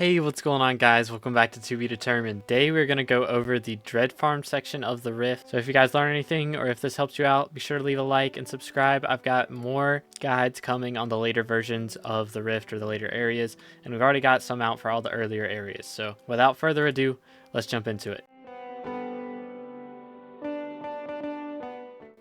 Hey, what's going on, guys? Welcome back to To Be Determined. Today we're going to go over the Dreadfarm section of the Rift. So if you guys learn anything or if this helps you out, be sure to leave a like and subscribe. I've got more guides coming on the later versions of the Rift or the later areas, and we've already got some out for all the earlier areas. So without further ado, let's jump into it.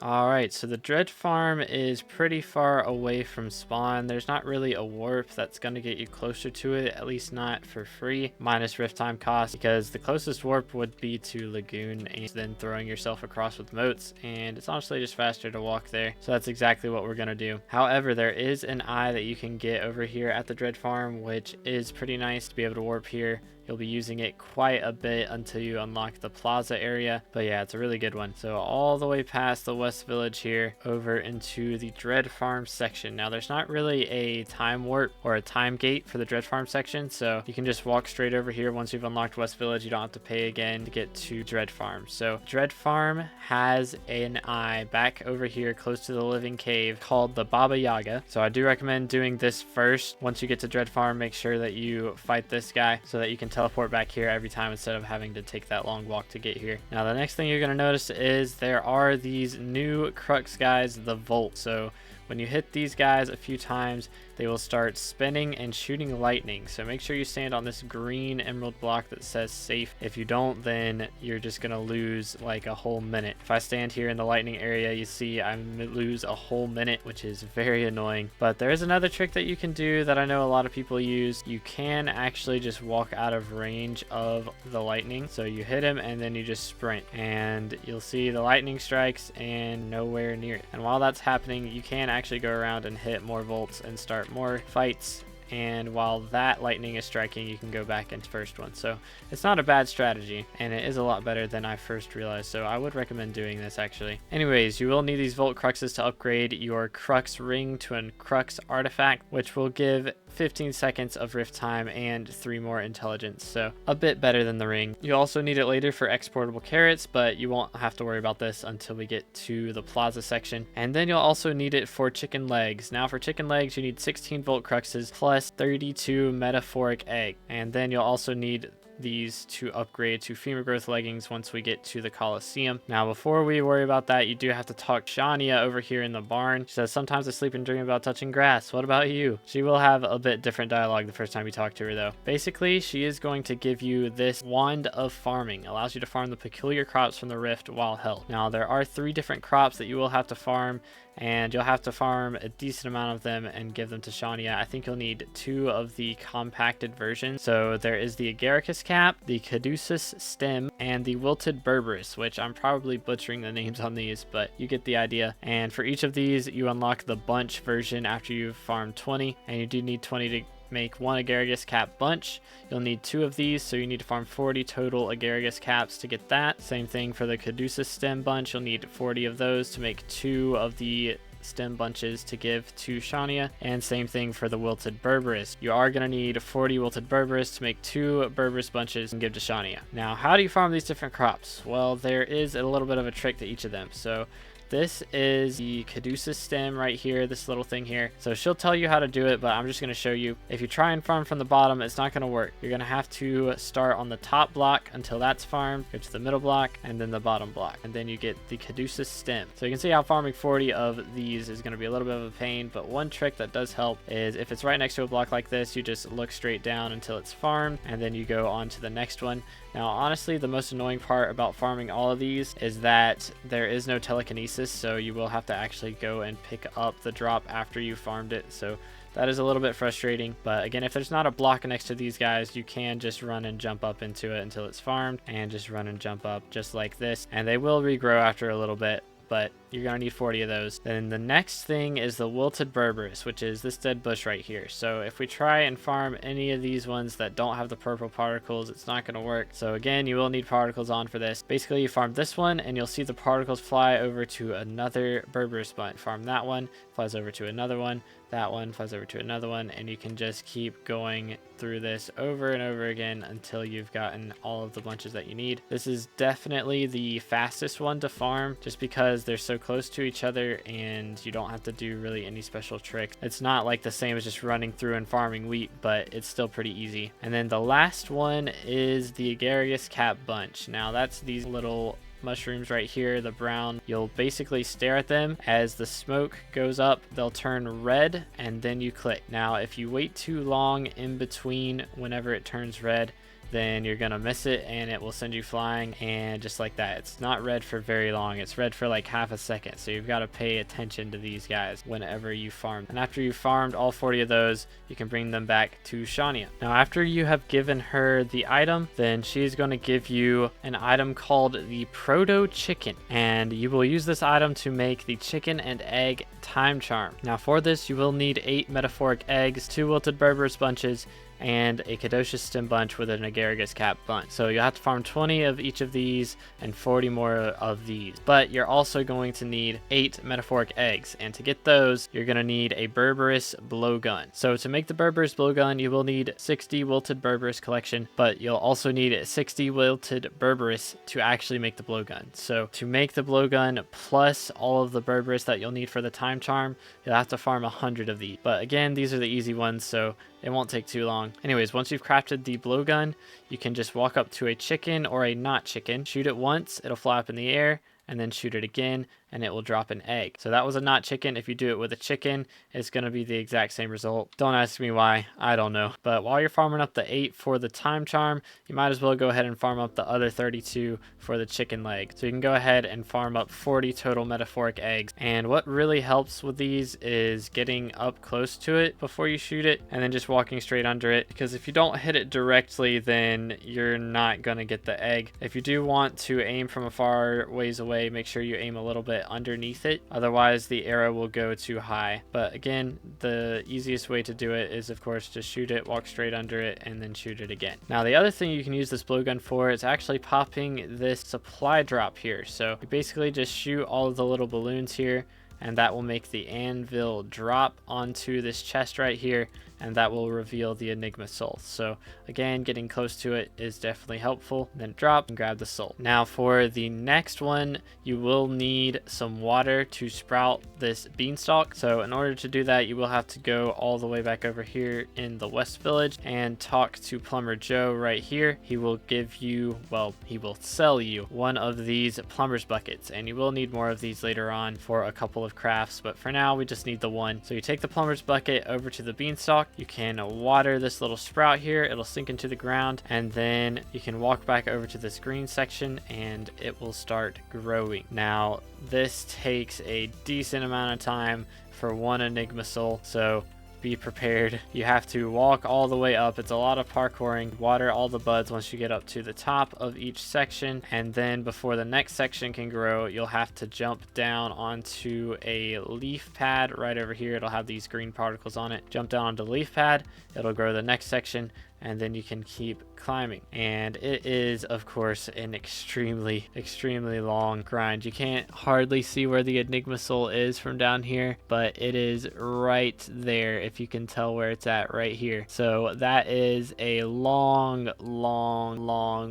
Alright, so the Dreadfarm is pretty far away from spawn. There's not really a warp that's going to get you closer to it, at least not for free, minus rift time cost, because the closest warp would be to Lagoon and then throwing yourself across with moats, and it's honestly just faster to walk there. So that's exactly what we're going to do. However, there is an eye that you can get over here at the Dreadfarm, which is pretty nice to be able to warp here. You'll be using it quite a bit until you unlock the plaza area. But yeah, it's a really good one. So all the way past the West Village here over into the Dreadfarm section. Now there's not really a time warp or a time gate for the Dreadfarm section. So you can just walk straight over here. Once you've unlocked West Village, you don't have to pay again to get to Dreadfarm. So Dreadfarm has an eye back over here close to the living cave called the Baba Yaga. So I do recommend doing this first. Once you get to Dreadfarm, make sure that you fight this guy so that you can teleport back here every time instead of having to take that long walk to get here. Now the next thing you're going to notice is there are these new crux guys, the Volt. So when you hit these guys a few times, they will start spinning and shooting lightning. So make sure you stand on this green emerald block that says safe. If you don't, then you're just going to lose like a whole minute. If I stand here in the lightning area, you see I lose a whole minute, which is very annoying. But there is another trick that you can do that I know a lot of people use. You can actually just walk out of range of the lightning. So you hit him and then you just sprint, and you'll see the lightning strikes and nowhere near it. And while that's happening, you can actually go around and hit more volts and start more fights, and while that lightning is striking, you can go back into first one. So it's not a bad strategy, and it is a lot better than I first realized, so I would recommend doing this actually. Anyways, you will need these Volt Cruxes to upgrade your Crux Ring to a Crux Artifact, which will give 15 seconds of rift time and 3 more intelligence, so a bit better than the ring. You also need it later for exportable carrots, but you won't have to worry about this until we get to the plaza section. And then you'll also need it for chicken legs. Now for chicken legs, you need 16 Volt Cruxes plus 32 metaphoric egg, and then you'll also need these to upgrade to femur growth leggings once we get to the Coliseum. Now before we worry about that, you do have to talk Shania over here in the barn. She says, sometimes I sleep and dream about touching grass. What about you? She will have a bit different dialogue the first time you talk to her though. Basically, she is going to give you this wand of farming. Allows you to farm the peculiar crops from the rift while held. Now there are 3 different crops that you will have to farm, and you'll have to farm a decent amount of them and give them to Shania. I think you'll need 2 of the compacted versions. So there is the Agaricus cap, the Caduceus stem, and the wilted berberis, which I'm probably butchering the names on these, but you get the idea. And for each of these, you unlock the bunch version after you've farmed 20, and you do need 20 to make 1 Agaricus cap bunch. You'll need 2 of these, so you need to farm 40 total Agaricus caps to get that. Same thing for the Caduceus stem bunch. You'll need 40 of those to make 2 of the stem bunches to give to Shania, and same thing for the wilted berberis. You are going to need 40 wilted berberis to make 2 berberis bunches and give to Shania. Now how do you farm these different crops? Well, there is a little bit of a trick to each of them. So this is the Caduceus stem right here, this little thing here. So she'll tell you how to do it, but I'm just going to show you. If you try and farm from the bottom, it's not going to work. You're going to have to start on the top block until that's farmed, go to the middle block, and then the bottom block. And then you get the Caduceus stem. So you can see how farming 40 of these is going to be a little bit of a pain, but one trick that does help is if it's right next to a block like this, you just look straight down until it's farmed, and then you go on to the next one. Now, honestly, the most annoying part about farming all of these is that there is no telekinesis, so you will have to actually go and pick up the drop after you farmed it. So that is a little bit frustrating. But again, if there's not a block next to these guys, you can just run and jump up into it until it's farmed, and just run and jump up just like this. And they will regrow after a little bit, but you're going to need 40 of those. Then the next thing is the wilted berberis, which is this dead bush right here. So if we try and farm any of these ones that don't have the purple particles, it's not going to work. So again, you will need particles on for this. Basically, you farm this one and you'll see the particles fly over to another berberis bunch. Farm that one, flies over to another one, that one flies over to another one, and you can just keep going through this over and over again until you've gotten all of the bunches that you need. This is definitely the fastest one to farm just because they're so close to each other, and you don't have to do really any special tricks. It's not like the same as just running through and farming wheat, but it's still pretty easy. And then the last one is the agaricus cap bunch. Now that's these little mushrooms right here, the brown. You'll basically stare at them. As the smoke goes up, they'll turn red, and then you click. Now if you wait too long in between whenever it turns red, then you're gonna miss it and it will send you flying. And just like that, it's not red for very long. It's red for like half a second, so you've got to pay attention to these guys whenever you farm. And after you've farmed all 40 of those, you can bring them back to Shania. Now after you have given her the item, then she's going to give you an item called the proto chicken, and you will use this item to make the chicken and egg time charm. Now for this, you will need 8 metaphoric eggs, 2 wilted berberis bunches, and a Caduceus stem bunch with an agaricus cap bunch. So you'll have to farm 20 of each of these and 40 more of these. But you're also going to need 8 metaphoric eggs, and to get those, you're going to need a berberis blowgun. So to make the berberis blowgun, you will need 60 wilted berberis collection, but you'll also need 60 wilted berberis to actually make the blowgun. So to make the blowgun plus all of the berberis that you'll need for the time charm, you'll have to farm 100 of these. But again, these are the easy ones, so it won't take too long. Anyways, once you've crafted the blowgun, you can just walk up to a chicken or a not chicken, shoot it once, it'll fly up in the air, and then shoot it again, and it will drop an egg. So that was a not chicken. If you do it with a chicken, it's going to be the exact same result. Don't ask me why, I don't know. But while you're farming up the 8 for the time charm, you might as well go ahead and farm up the other 32 for the chicken leg. So you can go ahead and farm up 40 total metaphoric eggs. And what really helps with these is getting up close to it before you shoot it, and then just walking straight under it, because if you don't hit it directly, then you're not going to get the egg. If you do want to aim from a far ways away, make sure you aim a little bit underneath it, otherwise the arrow will go too high. But again, the easiest way to do it is of course just shoot it, walk straight under it, and then shoot it again. Now the other thing you can use this blowgun for is actually popping this supply drop here. So you basically just shoot all of the little balloons here, and that will make the anvil drop onto this chest right here, and that will reveal the Enigma Soul. So again, getting close to it is definitely helpful. Then drop and grab the soul. Now for the next one, you will need some water to sprout this beanstalk. So in order to do that, you will have to go all the way back over here in the West Village and talk to Plumber Joe right here. He will give you, well, he will sell you one of these plumber's buckets, and you will need more of these later on for a couple of crafts, but for now we just need the one. So you take the plumber's bucket over to the beanstalk. You can water this little sprout here, it'll sink into the ground, and then you can walk back over to this green section and it will start growing. Now this takes a decent amount of time for one Enigma Soul, so be prepared. You have to walk all the way up. It's a lot of parkouring. Water all the buds once you get up to the top of each section, and then before the next section can grow, you'll have to jump down onto a leaf pad right over here. It'll have these green particles on it. Jump down onto the leaf pad, it'll grow the next section, and then you can keep climbing. And it is of course an extremely long grind. You can't hardly see where the Enigma Soul is from down here, but it is right there, if you can tell where it's at right here. So that is a long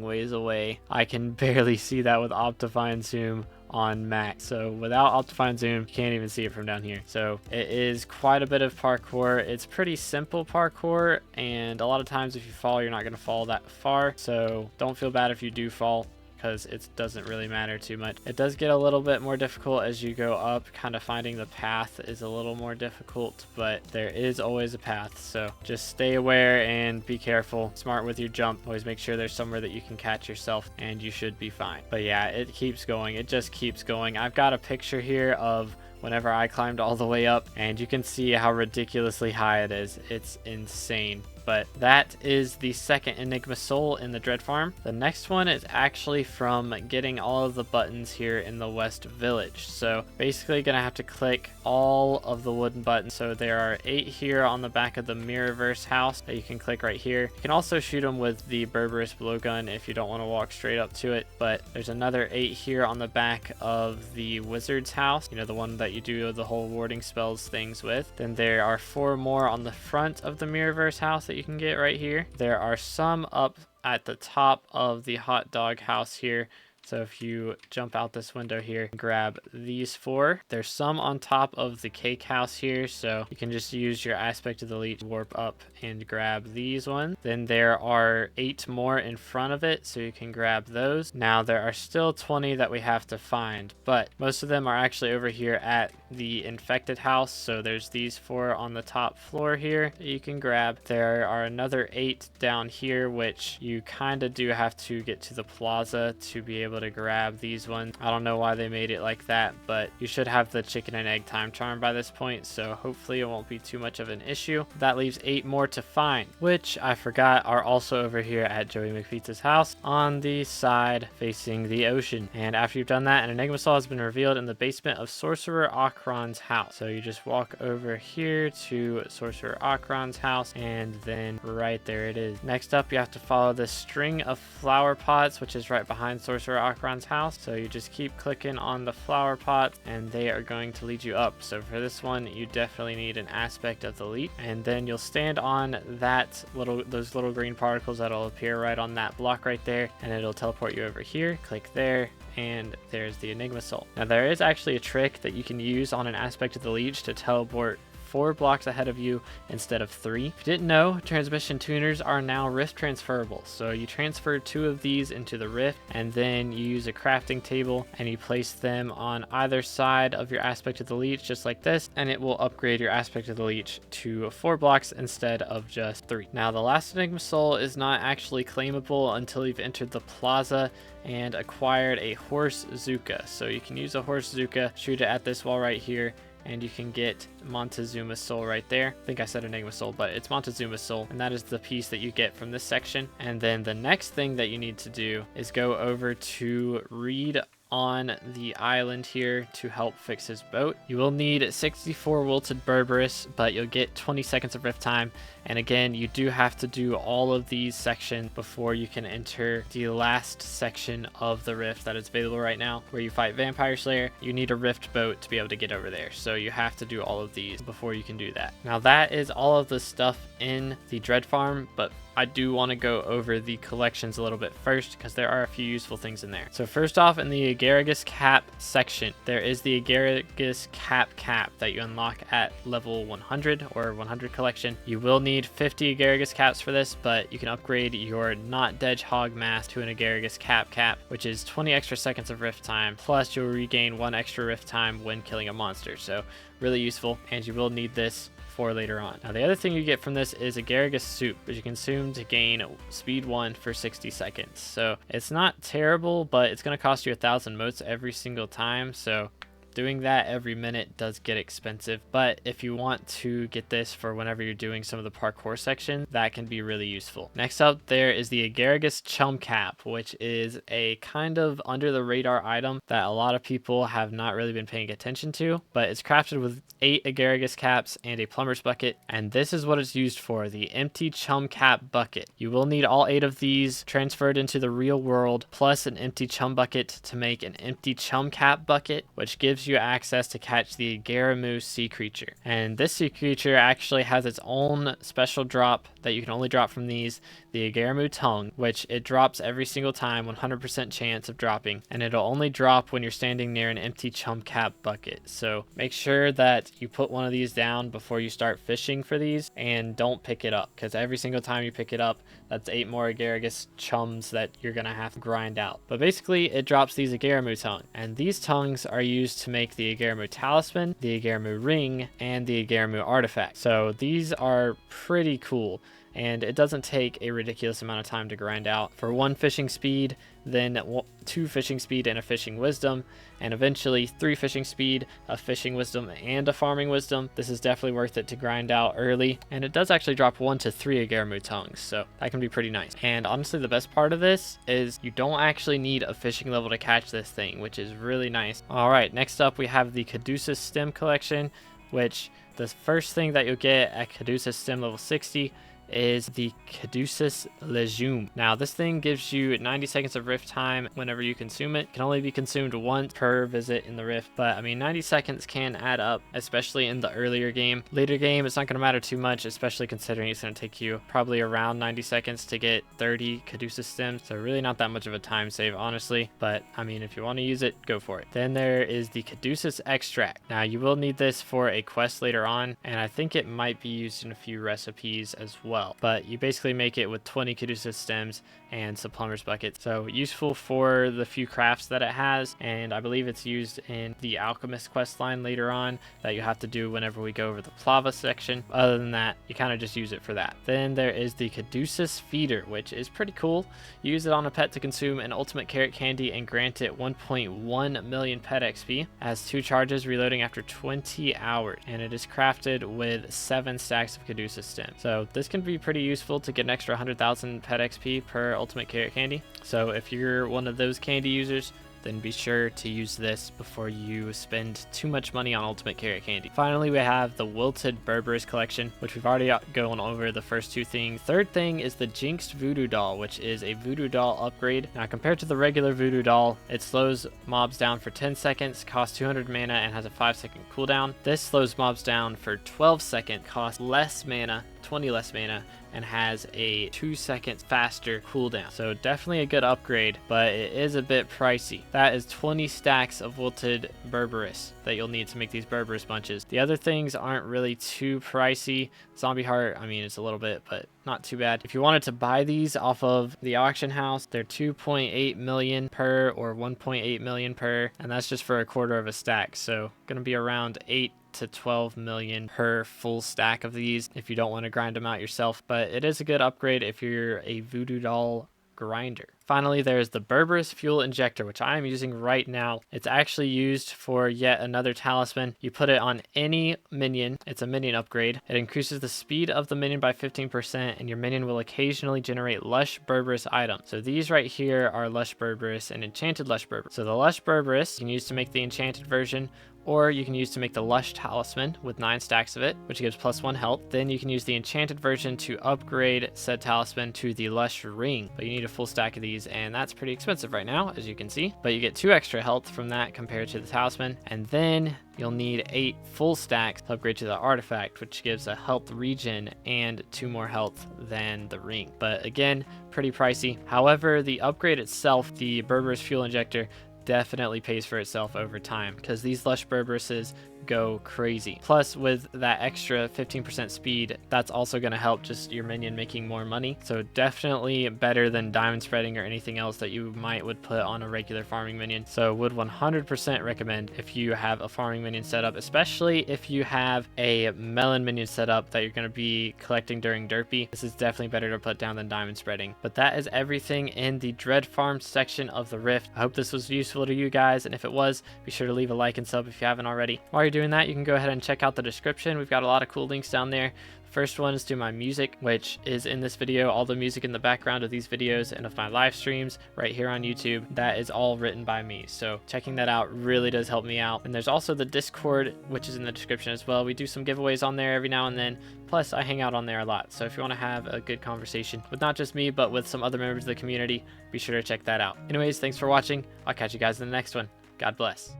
ways away. I can barely see that with Optifine Zoom on max. So without Optifine Zoom, you can't even see it from down here. So it is quite a bit of parkour. It's pretty simple parkour, and a lot of times if you fall, you're not going to fall that far. So don't feel bad if you do fall, because it doesn't really matter too much. It does get a little bit more difficult as you go up. Kind of finding the path is a little more difficult, but there is always a path. So just stay aware and be careful. Smart with your jump. Always make sure there's somewhere that you can catch yourself, and you should be fine. But yeah, it keeps going. It just keeps going. I've got a picture here of whenever I climbed all the way up, and you can see how ridiculously high it is. It's insane. But that is the second Enigma Soul in the Dreadfarm. The next one is actually from getting all of the buttons here in the West Village. So basically gonna have to click all of the wooden buttons. So there are 8 here on the back of the Mirrorverse house that you can click right here. You can also shoot them with the Berberis blowgun if you don't want to walk straight up to it. But there's another 8 here on the back of the Wizard's house, you know, the one that you do the whole warding spells things with. Then there are 4 more on the front of the Mirrorverse house that you can get right here. There are some up at the top of the hot dog house here. So if you jump out this window here, grab these 4. There's some on top of the cake house here, so you can just use your aspect of the leech, warp up and grab these ones. Then there are 8 more in front of it, so you can grab those. Now there are still 20 that we have to find, but most of them are actually over here at the infected house. So there's these 4 on the top floor here that you can grab. There are another 8 down here, which you kind of do have to get to the plaza to be able to grab these ones. I don't know why they made it like that, but you should have the chicken and egg time charm by this point, so hopefully it won't be too much of an issue. That leaves 8 more to find, which I forgot are also over here at Joey McPizza's house on the side facing the ocean. And after you've done that, an Enigma Soul has been revealed in the basement of Sorcerer Akron's house. So you just walk over here to Sorcerer Akron's house, and then right there it is. Next up, you have to follow this string of flower pots, which is right behind Sorcerer Akron's house. So you just keep clicking on the flower pots and they are going to lead you up. So for this one, you definitely need an aspect of the leech, and then you'll stand on those little green particles that'll appear right on that block right there, and it'll teleport you over here. Click there, and there's the Enigma Soul. Now there is actually a trick that you can use on an aspect of the leech to teleport 4 blocks ahead of you instead of 3. If you didn't know, transmission tuners are now rift transferable. So you transfer 2 of these into the rift, and then you use a crafting table and you place them on either side of your aspect of the leech, just like this, and it will upgrade your aspect of the leech to 4 blocks instead of just 3. Now the last Enigma Soul is not actually claimable until you've entered the plaza and acquired a horse Zuka. So you can use a horse Zuka, shoot it at this wall right here, and you can get Montezuma Soul right there. I think I said Enigma Soul, but it's Montezuma Soul, and that is the piece that you get from this section. And then the next thing that you need to do is go over to Reed on the island here to help fix his boat. You will need 64 wilted berberis, but you'll get 20 seconds of rift time. And again, you do have to do all of these sections before you can enter the last section of the rift that is available right now, where you fight Vampire Slayer. You need a rift boat to be able to get over there, so you have to do all of these before you can do that. Now that is all of the stuff in the Dreadfarm, but I do want to go over the collections a little bit first, because there are a few useful things in there. So first off, in the Agaricus cap section, there is the Agaricus cap that you unlock at level 100 or 100 collection. You will need 50 Agaricus caps for this, but you can upgrade your Not Hedgehog mask to an Agaricus cap, which is 20 extra seconds of rift time, plus you'll regain 1 extra rift time when killing a monster. So really useful, and you will need this for later on. Now the other thing you get from this is Agaricus soup, which you consume to gain speed 1 for 60 seconds. So it's not terrible, but it's going to cost you 1,000 motes every single time. So doing that every minute does get expensive, but if you want to get this for whenever you're doing some of the parkour sections, that can be really useful. Next up, there is the Agaricus chum cap, which is a kind of under the radar item that a lot of people have not really been paying attention to, but it's crafted with 8 Agaricus caps and a plumber's bucket, and this is what it's used for, the empty chum cap bucket. You will need all 8 of these transferred into the real world, plus an empty chum bucket to make an empty chum cap bucket, which gives you access to catch the Agaramu sea creature. And this sea creature actually has its own special drop that you can only drop from these, the Agaramu tongue, which it drops every single time, 100% chance of dropping, and it'll only drop when you're standing near an empty chum cap bucket. So make sure that you put one of these down before you start fishing for these, and don't pick it up, because every single time you pick it up, that's 8 more Agaricus chums that you're gonna have to grind out. But basically it drops these Agaramu tongue, and these tongues are used to make the Agaramu talisman, the Agaramu ring, and the Agaramu artifact. So these are pretty cool, and it doesn't take a ridiculous amount of time to grind out. For 1 fishing speed, then 2 fishing speed and a fishing wisdom, and eventually 3 fishing speed, a fishing wisdom, and a farming wisdom. This is definitely worth it to grind out early, and it does actually drop 1 to 3 Agaramu tongues, so that can be pretty nice. And honestly, the best part of this is you don't actually need a fishing level to catch this thing, which is really nice. Alright, next up we have the Caduceus stem collection, which the first thing that you'll get at Caduceus stem level 60 is the Caduceus legume. Now this thing gives you 90 seconds of rift time whenever you consume it. It can only be consumed once per visit in the rift, but I mean 90 seconds can add up, especially in the earlier game. Later game it's not going to matter too much, especially considering it's going to take you probably around 90 seconds to get 30 Caduceus stems, so really not that much of a time save honestly, but I mean if you want to use it, go for it. Then there is the Caduceus extract. Now you will need this for a quest later on, and I think it might be used in a few recipes as well, but you basically make it with 20 Caduceus stems and some plumber's buckets, so useful for the few crafts that it has, and I believe it's used in the alchemist quest line later on that you have to do whenever we go over the Plava section. Other than that, you kind of just use it for that. Then there is the Caduceus feeder, which is pretty cool. You use it on a pet to consume an ultimate carrot candy and grant it 1.1 million pet XP. It has 2 charges reloading after 20 hours, and it is crafted with 7 stacks of Caduceus stems. So this can be pretty useful to get an extra 100,000 pet XP per ultimate carrot candy. So if you're one of those candy users, then be sure to use this before you spend too much money on ultimate carrot candy. Finally, we have the wilted Berberis collection, which we've already gone over the first 2 things. Third thing is the jinxed voodoo doll, which is a voodoo doll upgrade. Now compared to the regular voodoo doll, it slows mobs down for 10 seconds, costs 200 mana, and has a 5-second cooldown. This slows mobs down for 12 seconds, costs less mana, 20 less mana, and has a 2 seconds faster cooldown. So definitely a good upgrade, but it is a bit pricey. That is 20 stacks of wilted Berberis that you'll need to make these Berberis bunches. The other things aren't really too pricey. Zombie heart, I mean, it's a little bit, but not too bad. If you wanted to buy these off of the auction house, they're 2.8 million per or 1.8 million per, and that's just for a quarter of a stack. So gonna be around 8 to 12 million per full stack of these if you don't want to grind them out yourself, but it is a good upgrade if you're a voodoo doll grinder. Finally, there's the Berberis fuel injector, which I am using right now. It's actually used for yet another talisman. You put it on any minion. It's a minion upgrade. It increases the speed of the minion by 15%, and your minion will occasionally generate lush Berberis items. So these right here are lush Berberis and enchanted lush Berberis. So the lush Berberis you can use to make the enchanted version, or you can use to make the lush talisman with 9 stacks of it, which gives +1 health. Then you can use the enchanted version to upgrade said talisman to the lush ring, but you need a full stack of these, and that's pretty expensive right now, as you can see, but you get 2 extra health from that compared to the talisman. And then you'll need 8 full stacks to upgrade to the artifact, which gives a health regen and 2 more health than the ring, but again, pretty pricey. However, the upgrade itself, the Berberis fuel injector, definitely pays for itself over time because these lush Berberises go crazy. Plus, with that extra 15% speed, that's also going to help just your minion making more money. So definitely better than diamond spreading or anything else that you would put on a regular farming minion. So would 100% recommend if you have a farming minion setup, especially if you have a melon minion setup that you're going to be collecting during derpy. This is definitely better to put down than diamond spreading. But that is everything in the Dreadfarm section of the Rift. I hope this was useful to you guys, and if it was, be sure to leave a like and sub if you haven't already. While you're doing that, you can go ahead and check out the description. We've got a lot of cool links down there. First one is to my music, which is in this video. All the music in the background of these videos and of my live streams right here on YouTube, that is all written by me. So checking that out really does help me out. And there's also the Discord, which is in the description as well. We do some giveaways on there every now and then. Plus, I hang out on there a lot. So if you want to have a good conversation with not just me, but with some other members of the community, be sure to check that out. Anyways, thanks for watching. I'll catch you guys in the next one. God bless.